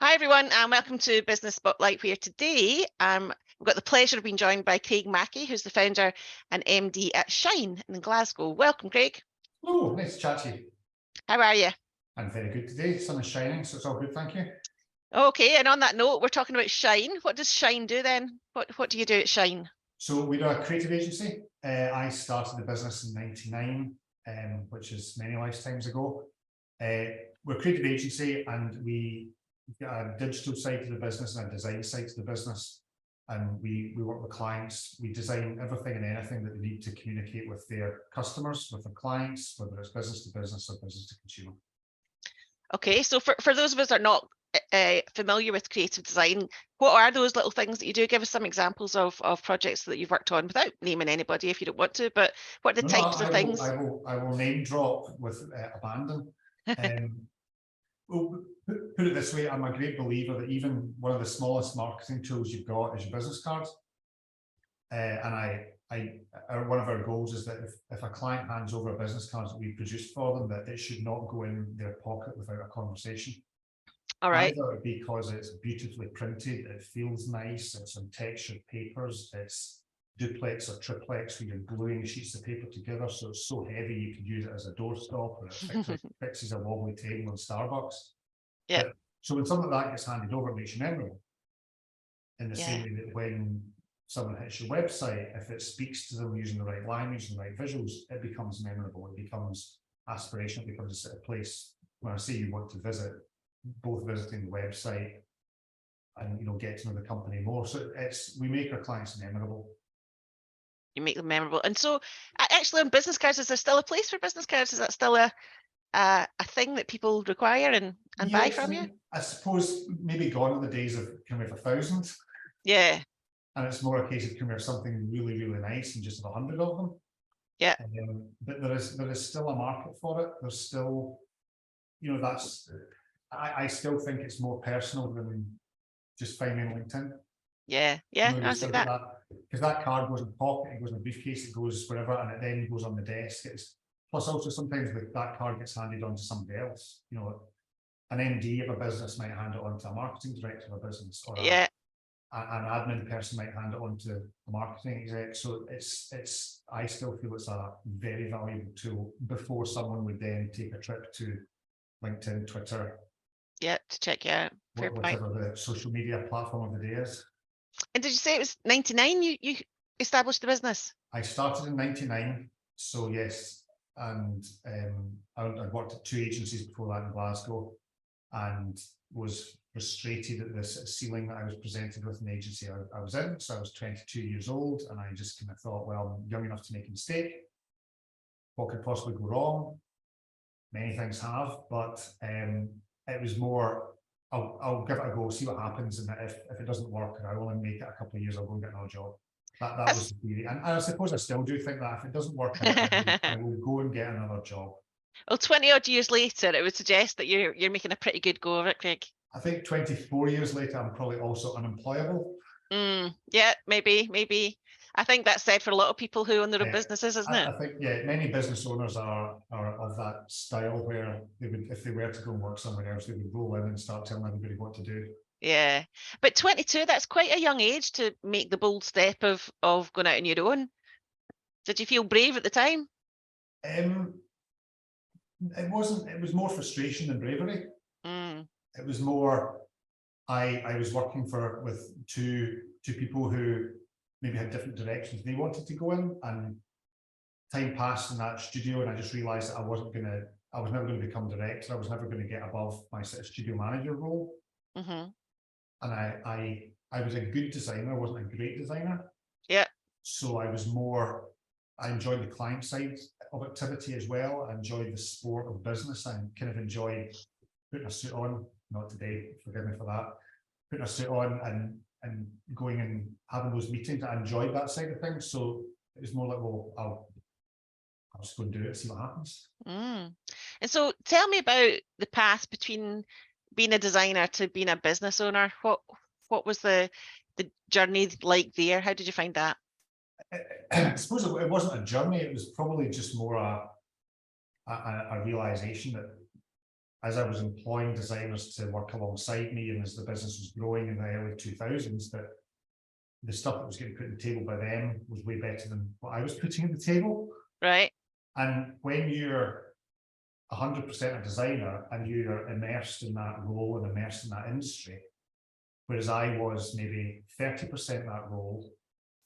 Hi everyone, and welcome to Business Spotlight, where today we've got the pleasure of being joined by Craig Mackie, who's the founder and MD at Shine in Glasgow. Welcome, Craig. Oh, nice to chat to you. How are you? I'm very good today. The sun is shining, so it's all good, thank you. Okay, and on that note, we're talking about Shine. What does Shine do then? What do you do at Shine? So we're a creative agency. I started the business in '99, which is many lifetimes ago. We're a creative agency, and we've got a digital side to the business and a design side to the business. And we work with clients. We design everything and anything that they need to communicate with their customers, with their clients, whether it's business to business or business to consumer. Okay, so for those of us that are not familiar with creative design, what are those little things that you do? Give us some examples of projects that you've worked on without naming anybody if you don't want to, but what are the types of things? I will name drop with abandon. Well, put it this way, I'm a great believer that even one of the smallest marketing tools you've got is your business card. And one of our goals is that if a client hands over a business card that we produced for them, that it should not go in their pocket without a conversation. All right. Either because it's beautifully printed, it feels nice, it's on textured papers, it's duplex or triplex where you're gluing sheets of paper together, so it's so heavy you can use it as a doorstop, or it fixes a wobbly table in Starbucks. Yeah. So when something like that gets handed over, it makes you memorable. In the same way that when someone hits your website, if it speaks to them using the right language and the right visuals, it becomes memorable. It becomes aspirational. It becomes a place when I say you want to visit, both visiting the website and get to know the company more. So we make our clients memorable. You make them memorable. And so actually on business cards, is there still a place for business cards? Is that still a thing that people require and buy from you? I suppose maybe gone are the days of can we have 1,000? Yeah. And it's more a case of can we have something really, really nice and just have 100 of them? Yeah. But there is still a market for it. There's still, I still think it's more personal than just finding LinkedIn. Yeah, I think that. Because that card goes in the pocket, it goes in a briefcase, it goes wherever, and it then goes on the desk. Plus also sometimes that card gets handed on to somebody else. An MD of a business might hand it on to a marketing director of a business, or an admin person might hand it on to a marketing exec. So I still feel it's a very valuable tool before someone would then take a trip to LinkedIn, Twitter. Yeah, to check you out. Whatever the social media platform of the day is. And did you say it was 99 you established the business? I started in 99, so yes. And I worked at 2 agencies before that in Glasgow, and was frustrated at this ceiling that I was presented with in the agency I was in. So I was 22 years old, and I just kind of thought, well, I'm young enough to make a mistake. What could possibly go wrong? Many things have, but it was more, I'll give it a go, see what happens, and if it doesn't work, and I only make it a couple of years, I'll go and get another job. That was the theory, and I suppose I still do think that if it doesn't work out, I will go and get another job. Well, 20 odd years later, it would suggest that you're making a pretty good go of it, Craig. I think 24 years later, I'm probably also unemployable. Yeah, maybe. I think that's said for a lot of people who own their own businesses, isn't it? I think, many business owners are of that style where they would, if they were to go and work somewhere else, they would roll in and start telling everybody what to do. Yeah, but 22, that's quite a young age to make the bold step of going out on your own. Did you feel brave at the time? It wasn't. It was more frustration than bravery. It was more, I was working with two people who maybe had different directions they wanted to go in, and time passed in that studio, and I just realized that I was never going to become director. I was never going to get above my sort of studio manager role. And I was a good designer. I wasn't a great designer. Yeah. So I enjoyed the client side of activity as well. I enjoyed the sport of business. I kind of enjoyed putting a suit on, not today, forgive me for that, putting a suit on and going and having those meetings. I enjoyed that side of things. So it was more like, well, I'll just go and do it, see what happens. And so tell me about the path between being a designer to being a business owner. What was the journey like there? How did you find that? I suppose it wasn't a journey. It was probably just more a realization that as I was employing designers to work alongside me, and as the business was growing in the early 2000s, that the stuff that was getting put on the table by them was way better than what I was putting on the table. Right. And when you're 100% a designer and you're immersed in that role and immersed in that industry, whereas I was maybe 30% that role,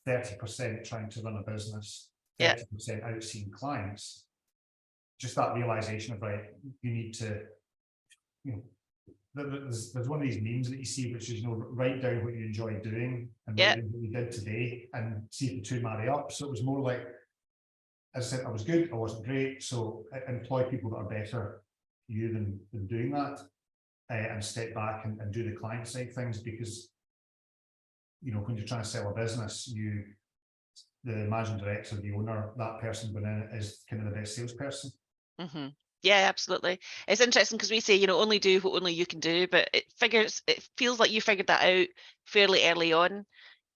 30% trying to run a business, 30% out seeing clients, just that realization of, right, you need to, there's one of these memes that you see, which is, write down what you enjoy doing and write down what you did today and see if the two marry up. So it was more like, as I said, I was good, I wasn't great. So employ people that are better you than doing that, and step back and do the client side things, because, when you're trying to sell a business, the managing director, the owner, that person going in is kind of the best salesperson. Yeah, absolutely. It's interesting because we say, only do what only you can do, but it feels like you figured that out fairly early on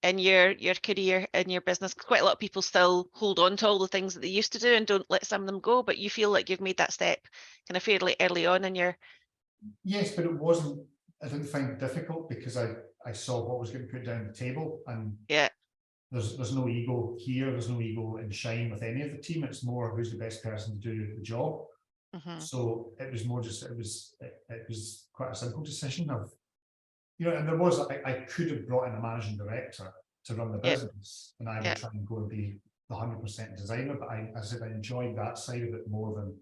in your career, in your business. Quite a lot of people still hold on to all the things that they used to do and don't let some of them go, but you feel like you've made that step kind of fairly early on in your... Yes, but I didn't find it difficult, because I saw what was getting put down the table, and there's no ego here, there's no ego in Shine with any of the team. It's more who's the best person to do the job. So it was more just, it was quite a simple decision of, and there was, I could have brought in a managing director to run the business, and I would try and go and be the 100% designer, but I said I enjoyed that side of it more than,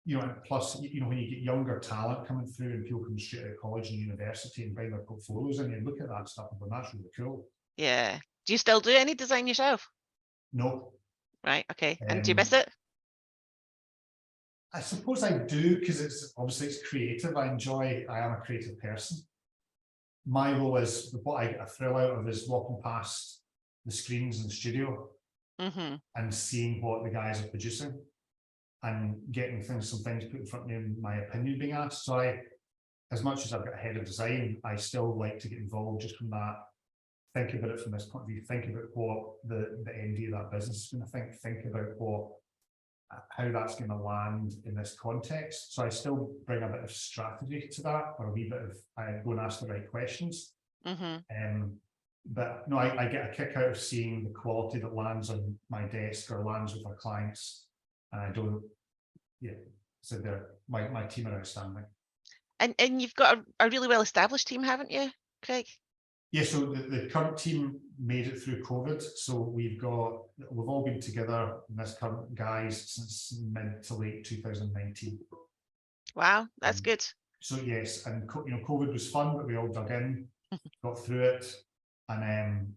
and plus, when you get younger talent coming through and people come straight out of college and university and bring their portfolios in, you look at that stuff and go, that's really cool. Yeah. Do you still do any design yourself? No. Right. Okay. And do you miss it? I suppose I do, because it's creative. I am a creative person. My role is, what I get a thrill out of is walking past the screens in the studio and seeing what the guys are producing and getting some things put in front of me and my opinion being asked. So as much as I've got a head of design, I still like to get involved just from that, think about it from this point of view, think about what the MD of that business is going to think about how that's going to land in this context. So I still bring a bit of strategy to that, or a wee bit of, I go and ask the right questions. But no, I get a kick out of seeing the quality that lands on my desk or lands with our clients. And I don't, so my team are outstanding. And you've got a really well-established team, haven't you, Craig? Yeah, so the current team made it through COVID. So we've all been together in this current guise since mid to late 2019. Wow, that's good. So yes, and COVID was fun, but we all dug in, got through it, and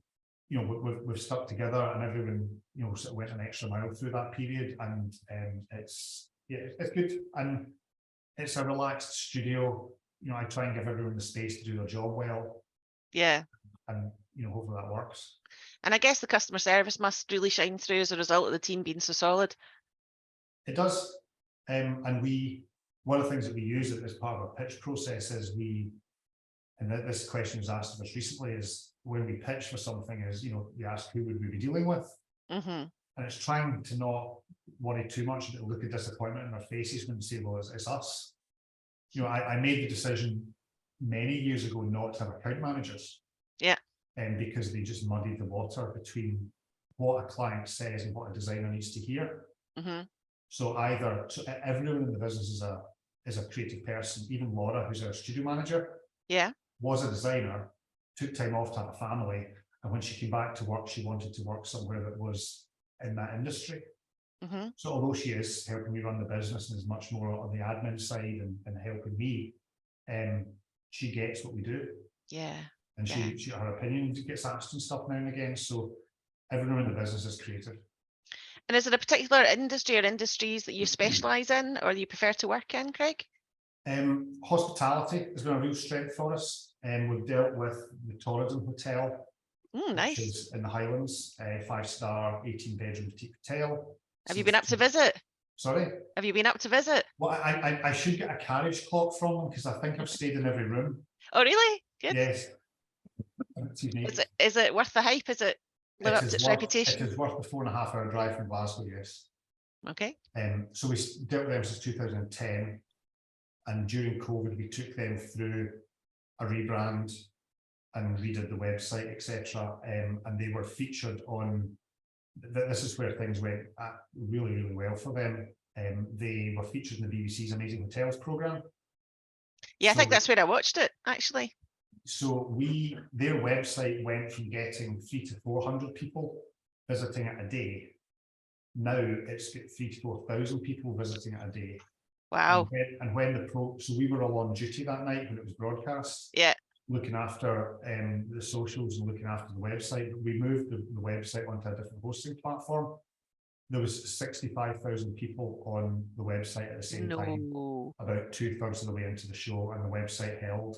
we've stuck together, and everyone sort of went an extra mile through that period, and it's good, and it's a relaxed studio. I try and give everyone the space to do their job well. Yeah. And hopefully that works. And I guess the customer service must really shine through as a result of the team being so solid. It does. And one of the things that we use as part of our pitch process is and this question was asked of us recently, is when we pitch for something is, we ask who would we be dealing with? And it's trying to not worry too much about the look of disappointment in their faces when they say, well, it's us. I made the decision many years ago not to have account managers. And because they just muddied the water between what a client says and what a designer needs to hear. So everyone in the business is a creative person. Even Laura, who's our studio manager, was a designer, took time off to have a family, and when she came back to work, she wanted to work somewhere that was in that industry. So although she is helping me run the business and is much more on the admin side and helping me, she gets what we do. And her opinion gets asked and stuff now and again. So everyone in the business is creative. And is it a particular industry or industries that you specialise in, or you prefer to work in, Craig? Hospitality has been a real strength for us. We've dealt with the Torridon Hotel, nice, which is in the Highlands, 5-star, 18-bedroom boutique hotel. Have you been up to visit? Sorry? Have you been up to visit? Well, I should get a carriage clock from them, because I think I've stayed in every room. Oh, really? Good. Yes. Is it worth the hype? Is it live up to its reputation? It is worth the 4.5-hour drive from Glasgow, yes. Okay. So we dealt with them since 2010. And during COVID, we took them through a rebrand and redid the website, etc. And they were featured on, this is where things went really, really well for them. They were featured in the BBC's Amazing Hotels programme. Yeah, I think that's where I watched it, actually. So their website went from getting 300 to 400 people visiting it a day. Now it's got 3,000 to 4,000 people visiting it a day. Wow. And when so we were all on duty that night when it was broadcast. Yeah. Looking after the socials and looking after the website. We moved the website onto a different hosting platform. There was 65,000 people on the website at the same time, about 2/3 of the way into the show, and the website held.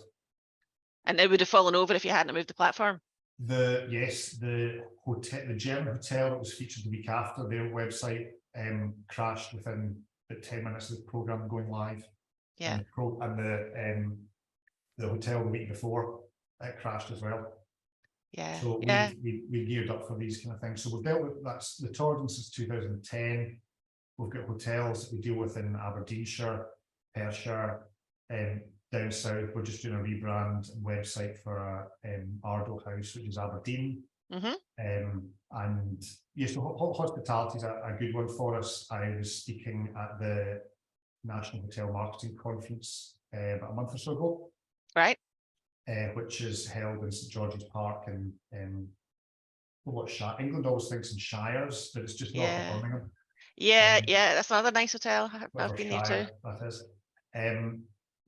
And it would have fallen over if you hadn't moved the platform. The German hotel that was featured the week after, their website crashed within about 10 minutes of the program going live. Yeah. And the hotel the week before, it crashed as well. Yeah. So we geared up for these kind of things. So we've dealt with that's the Torridon since 2010. We've got hotels that we deal with in Aberdeenshire, Perthshire, down south. We're just doing a rebrand website for Ardo House, which is Aberdeen. And yes, so hospitality is a good one for us. I was speaking at the National Hotel Marketing Conference about a month or so ago. Right. Which is held in St George's Park in England always thinks in shires, but it's just north of Birmingham. Yeah, that's another nice hotel. I've been there too. That is.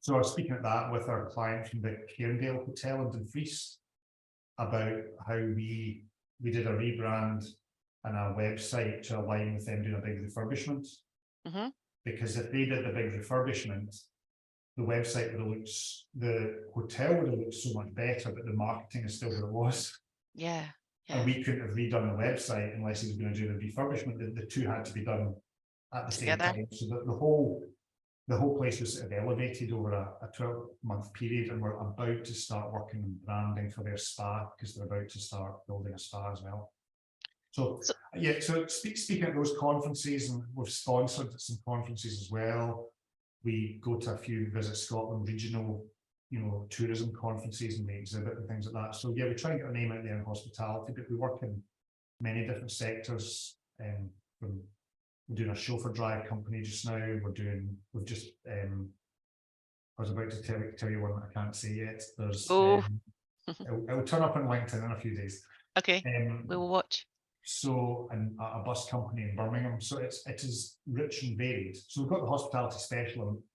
So I was speaking at that with our client from the Cairndale Hotel in Dumfries about how we did a rebrand and a website to align with them doing a big refurbishment. Because if they did the big refurbishment, the website would have looked, the hotel would have looked so much better, but the marketing is still what it was. Yeah. And we couldn't have redone the website unless he was going to do the refurbishment. The two had to be done at the same time. So the whole place was sort of elevated over a 12-month period, and we're about to start working on branding for their spa because they're about to start building a spa as well. So speaking at those conferences, and we've sponsored some conferences as well. We go to a few Visit Scotland regional, tourism conferences, and we exhibit and things like that. So yeah, we try and get our name out there in hospitality, but we work in many different sectors. We're doing a chauffeur drive company just now. I was about to tell you one that I can't say yet. There's it'll turn up on LinkedIn in a few days. Okay, we will watch. So, and a bus company in Birmingham. So it is rich and varied. So we've got the hospitality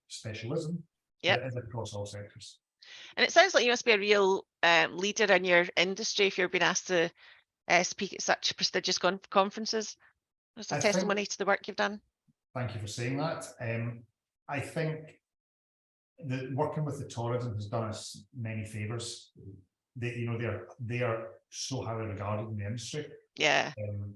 specialism. Yeah, it is across all sectors. And it sounds like you must be a real leader in your industry if you're being asked to speak at such prestigious conferences. It's a testimony to the work you've done. Thank you for saying that. I think that working with the Torridon has done us many favours. They are so highly regarded in the industry. Yeah.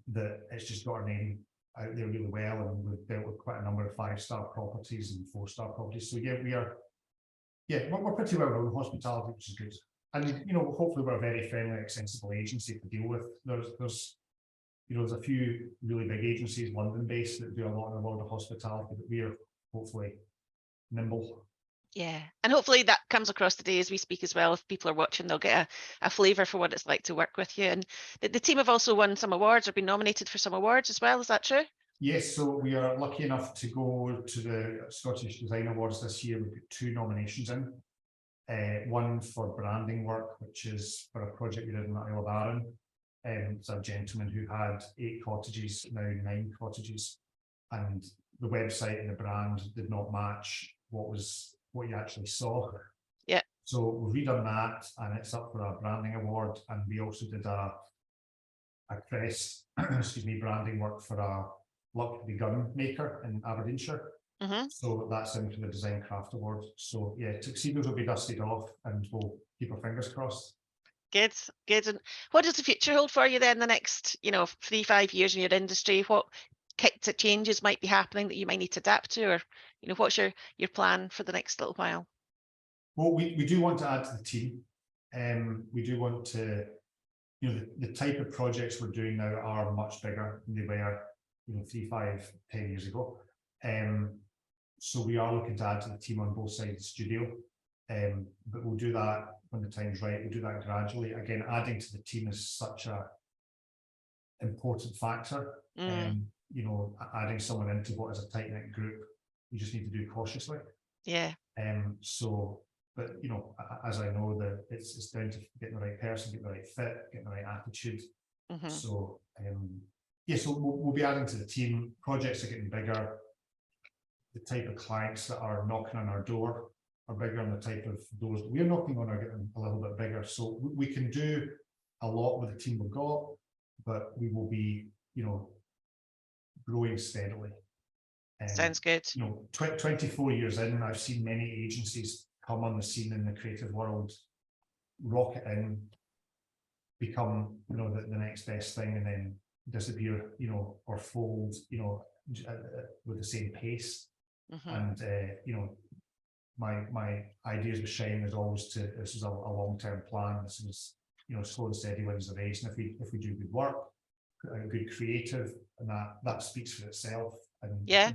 That it's just got our name out there really well, and we've dealt with quite a number of 5-star properties and 4-star properties. So yeah, we're pretty well known in hospitality, which is good. And hopefully we're a very friendly, accessible agency to deal with. There's a few really big agencies, London-based, that do a lot in the world of hospitality, but we are hopefully nimble. Yeah, and hopefully that comes across today as we speak as well. If people are watching, they'll get a flavour for what it's like to work with you. And the team have also won some awards or been nominated for some awards as well. Is that true? Yes, so we are lucky enough to go to the Scottish Design Awards this year. We've got 2 nominations in. One for branding work, which is for a project we did in the Isle of Arran. It's a gentleman who had 8 cottages, now 9 cottages, and the website and the brand did not match what you actually saw. Yeah. So we've redone that, and it's up for a branding award. And we also did a crest, branding work for a luxury gun maker in Aberdeenshire. So that's in for the Design Craft Award. So yeah, tuxedos will be dusted off, and we'll keep our fingers crossed. Good. And what does the future hold for you then? The next, 3-5 years in your industry? What kinds of changes might be happening that you might need to adapt to, or what's your plan for the next little while? Well, we do want to add to the team. We do want to, the type of projects we're doing now are much bigger than they were, 3, 5, 10 years ago. So we are looking to add to the team on both sides of the studio, but we'll do that when the time's right. We'll do that gradually. Again, adding to the team is such a important factor. You know, adding someone into what is a tight-knit group, you just need to do cautiously. Yeah. So, but you know, as I know, that it's down to getting the right person, getting the right fit, getting the right attitude. So, yeah, so we'll be adding to the team. Projects are getting bigger. The type of clients that are knocking on our door are bigger, and the type of doors that we're knocking on are getting a little bit bigger. So we can do a lot with the team we've got, but we will be, you know, growing steadily. Sounds good. You know, 24 years in, I've seen many agencies come on the scene in the creative world, rocket in, become, you know, the next best thing, and then disappear, you know, or fold, you know, with the same pace. And you know, my ideas with Shine is always this is a long-term plan. This is, you know, slow and steady wins the race. And if we do good work, good creative, and that speaks for itself. And yeah.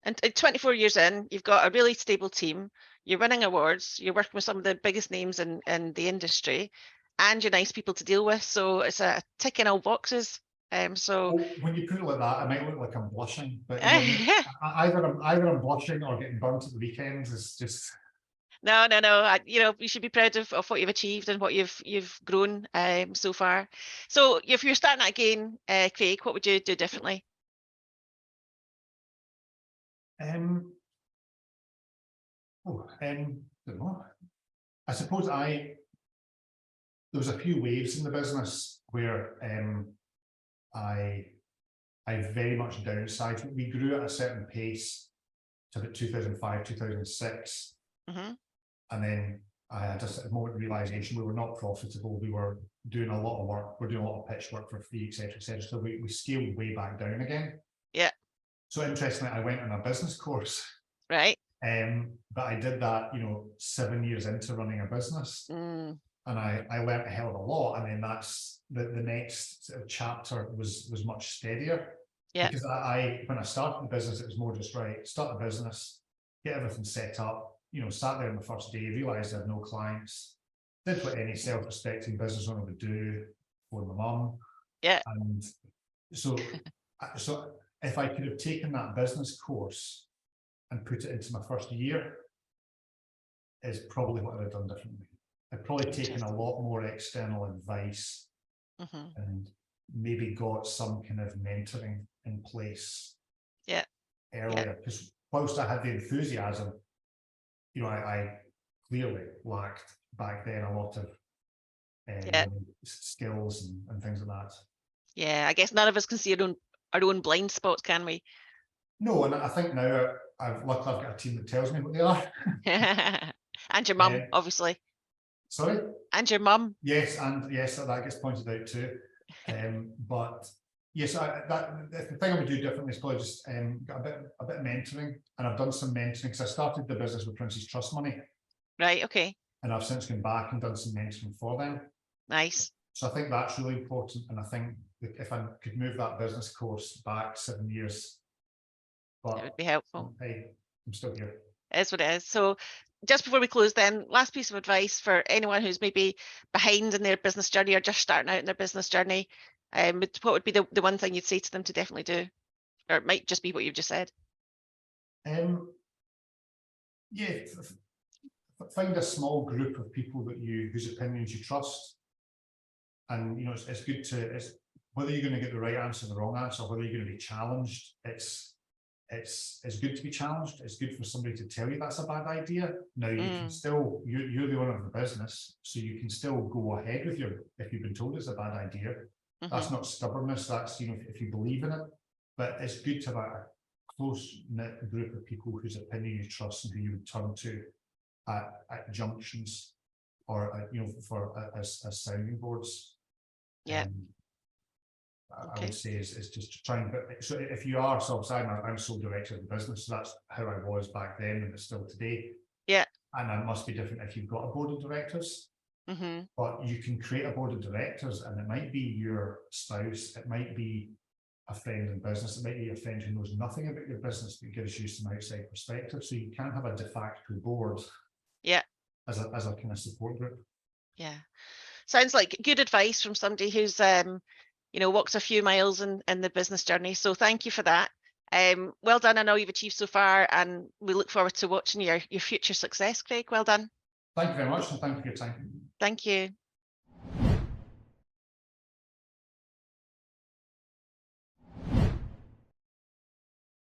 And 24 years in, you've got a really stable team. You're winning awards. You're working with some of the biggest names in the industry, and you're nice people to deal with. So it's a ticking all boxes. So when you put it like that, I might look like I'm blushing, but you know, either I'm blushing or getting burnt at the weekends. Is just no. You know, you should be proud of what you've achieved and what you've grown so far. So if you're starting out again, Craig, what would you do differently? I don't know. I suppose there was a few waves in the business where I very much downsized. We grew at a certain pace to about 2005, 2006. And then I had a moment of realization we were not profitable. We were doing a lot of work. We're doing a lot of pitch work for free, etc., etc. So we scaled way back down again. Yeah. So interestingly, I went on a business course. Right. But I did that, you know, 7 years into running a business. And I learned a hell of a lot. And then that's the next sort of chapter was much steadier. Yeah. Because when I started the business, it was more just right, start the business, get everything set up, you know, sat there on the first day, realized I had no clients, did what any self-respecting business owner would do for my mum. Yeah. And so if I could have taken that business course and put it into my first year, is probably what I'd have done differently. I'd probably taken a lot more external advice and maybe got some kind of mentoring in place earlier. Because whilst I had the enthusiasm, you know, I clearly lacked back then a lot of skills and things like that. Yeah, I guess none of us can see our own blind spots, can we? No, and I think now luckily I've got a team that tells me what they are. And your mum, obviously. Sorry? And your mum. Yes, and yes, that gets pointed out too. But yes, the thing I would do differently is probably just got a bit of mentoring, and I've done some mentoring because I started the business with Prince's Trust money. Right. Okay. And I've since gone back and done some mentoring for them. Nice. So I think that's really important, and I think if I could move that business course back 7 years, but it would be helpful. Hey, I'm still here. It is what it is. So just before we close then, last piece of advice for anyone who's maybe behind in their business journey or just starting out in their business journey, what would be the one thing you'd say to them to definitely do? Or it might just be what you've just said. Yeah, find a small group of people whose opinions you trust. And you know, it's good to, whether you're going to get the right answer or the wrong answer, whether you're going to be challenged, it's good to be challenged. It's good for somebody to tell you that's a bad idea. Now you can still, you're the owner of the business, so you can still go ahead with if you've been told it's a bad idea. That's not stubbornness. That's, you know, if you believe in it. But it's good to have a close-knit group of people whose opinion you trust and who you would turn to at junctions or you know, as sounding boards. Yeah. I would say is just to try and, so if you are, so I'm sole director of the business, so that's how I was back then and it's still today. Yeah. And it must be different if you've got a board of directors. But you can create a board of directors and it might be your spouse, it might be a friend in business. It might be a friend who knows nothing about your business, but gives you some outside perspective. So you can have a de facto board. Yeah. As a kind of support group. Yeah. Sounds like good advice from somebody who's walked a few miles in the business journey. So thank you for that. Well done on all you've achieved so far, and we look forward to watching your future success, Craig. Well done. Thank you very much, and thank you for your time. Thank you.